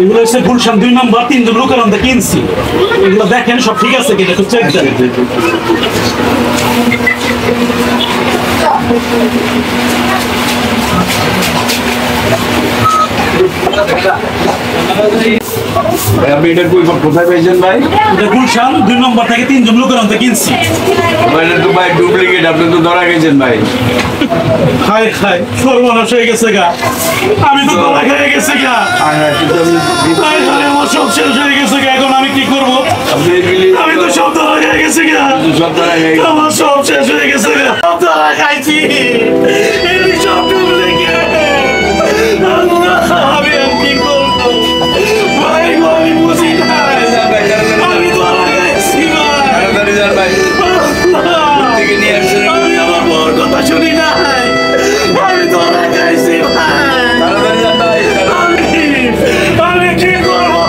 এগুলো হচ্ছে গুলশান 2 নম্বর 3 জন লোকের আমরা কিনছি। এগুলো দেখেন সব ঠিক আছে কিনা একটু চেক দেন। আপনি এটা কোথায় পেয়েছেন ভাই? এটা গুলশান 2 নম্বর থেকে 3 জন লোকের আমরা কিনছি। এটা তো ভাই ডুপ্লিকেট, আপনি তো ধরা গেছেন ভাই। হায় হায় সর্বনাশ হয়ে গেছে গা, আমি তো ধরা খেয়ে গেছে গা। হায় হায় আমার সব শেষ হয়ে গেছে গা, এখন আমি কি করবো? আমি তো সব ধরা খেয়ে গেছে গা, আমার সব শেষ হয়ে গেছে গা, সব ধরা খাইছি। এই সব ডুপ্লিকেট, আমি আর কি করবো ভাই? আমি বুঝি না, আমি ধরা খাইছি ভাই। আমি আমার বউর কথা শুনি নাই, আমি ধরা খাইছি ভাই। আমি কি করবো?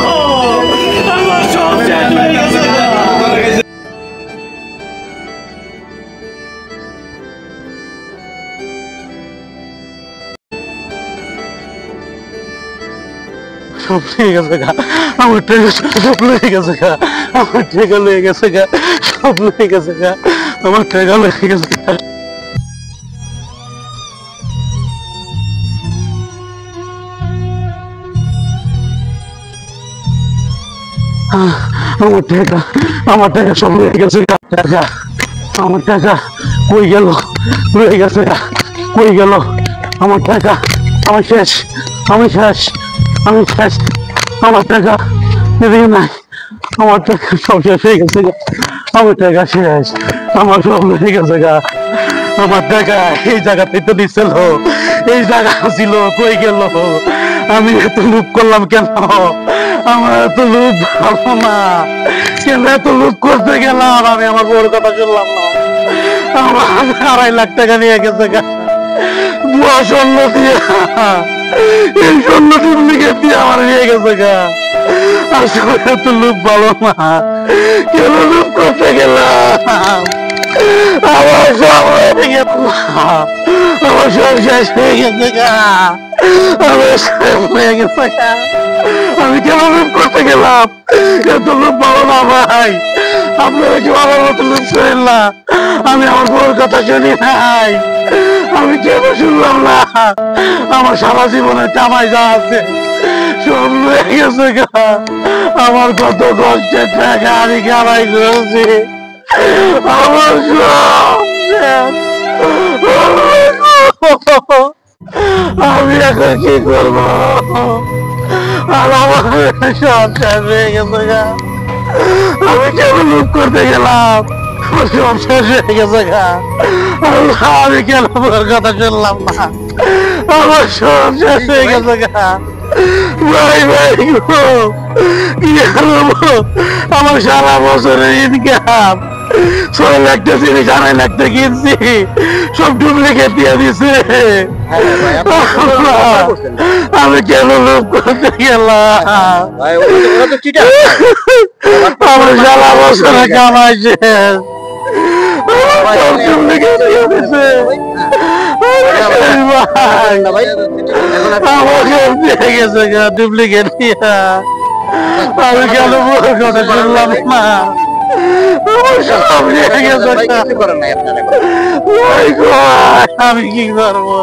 আমার সব শেষ হয়ে গেছে। সব লেগে গেছে গা, আমার টাকা সব লেগে গেছে গা, আমার টাকা লেগে গেছে গা, সব লেগে গেছে গা, আমার টাকা লেগে গেছে গা। আমার টাকা সব লেগে গেছে গা, টাকা, আমার টাকা কই গেল? লেগে গেছে গা, কই গেল আমার টাকা? আমি শেষ, আমি শেষ, আমি শেষ, আমার টাকা এদিকে নাই, আমার টাকা সব শেষ হয়ে গেছে গা, আমার টাকা শেষ, আমার সব লেগে গেছে গা। আমার টাকা এই জায়গাতে তো দিছিল, এই জায়গা ছিল, কই গেল? আমি এত লুপ করলাম কেন? আমার এত লুপ ভালো না, কেন এত লুপ করতে গেলাম? আমি আমার বউর কথা শুনলাম না, আমার 2.5 লাখ টাকা নিয়ে গেছে গা, বুয়া স্বর্ণ দিয়ে, এই স্বর্ণ ডুপ্লিকেট দিয়ে আমার নিয়ে গেছে গা। আসলে এত লুপ ভালো না, কেন লুপ করতে গেলাম? আমার সব হয়ে গেল, আমার সব শেষ হয়ে গেছে গা, আমার সব হয়ে গেছে গা। আমি কেন লুপ করতে গেলাম? এত লুপ ভালো না ভাই, আপনারা কেউ আমার মতো লুপ করেন না। আমি আমার বউর কথা শুনি নাই, আমি কেন শুনলাম না? আমার সারা জীবনের কামাই যা আছে সব হয়ে গেছে গা, আমার কত কষ্টের টাকা আমি কামাই করেছি, আমার সব শেষ। আমি এখন কি করবো? আর আমার সব শেষ হয়ে গেছে গা, আমি কেন লুপ করতে গেলাম? আমার সব শেষ হয়ে গেছে গা, আমি কেন ওর কথা শুনলাম না? আমার সব শেষ হয়ে গেছে গা। ভাই ভাই গো, কি করবো? আমার সারা বছরের ইনকাম 6 লাখ টাকা জিনিস 2.5 লাখ টাকা কিনছি, সব ডুপ্লিকেট দিয়ে দিছে। আমি কেন লোভ করতে গেলাম? আমার সারা বছরের কামাই শেষ, সব ডুপ্লিকেট দিয়ে দিছে। আমাকে দিয়ে গেছে গা ডুপ্লিকেট দিয়া, আমি কেন বড় কথা শুনলাম না? আমি কি করবো?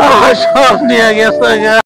আমার সব নিয়ে গেছে গা।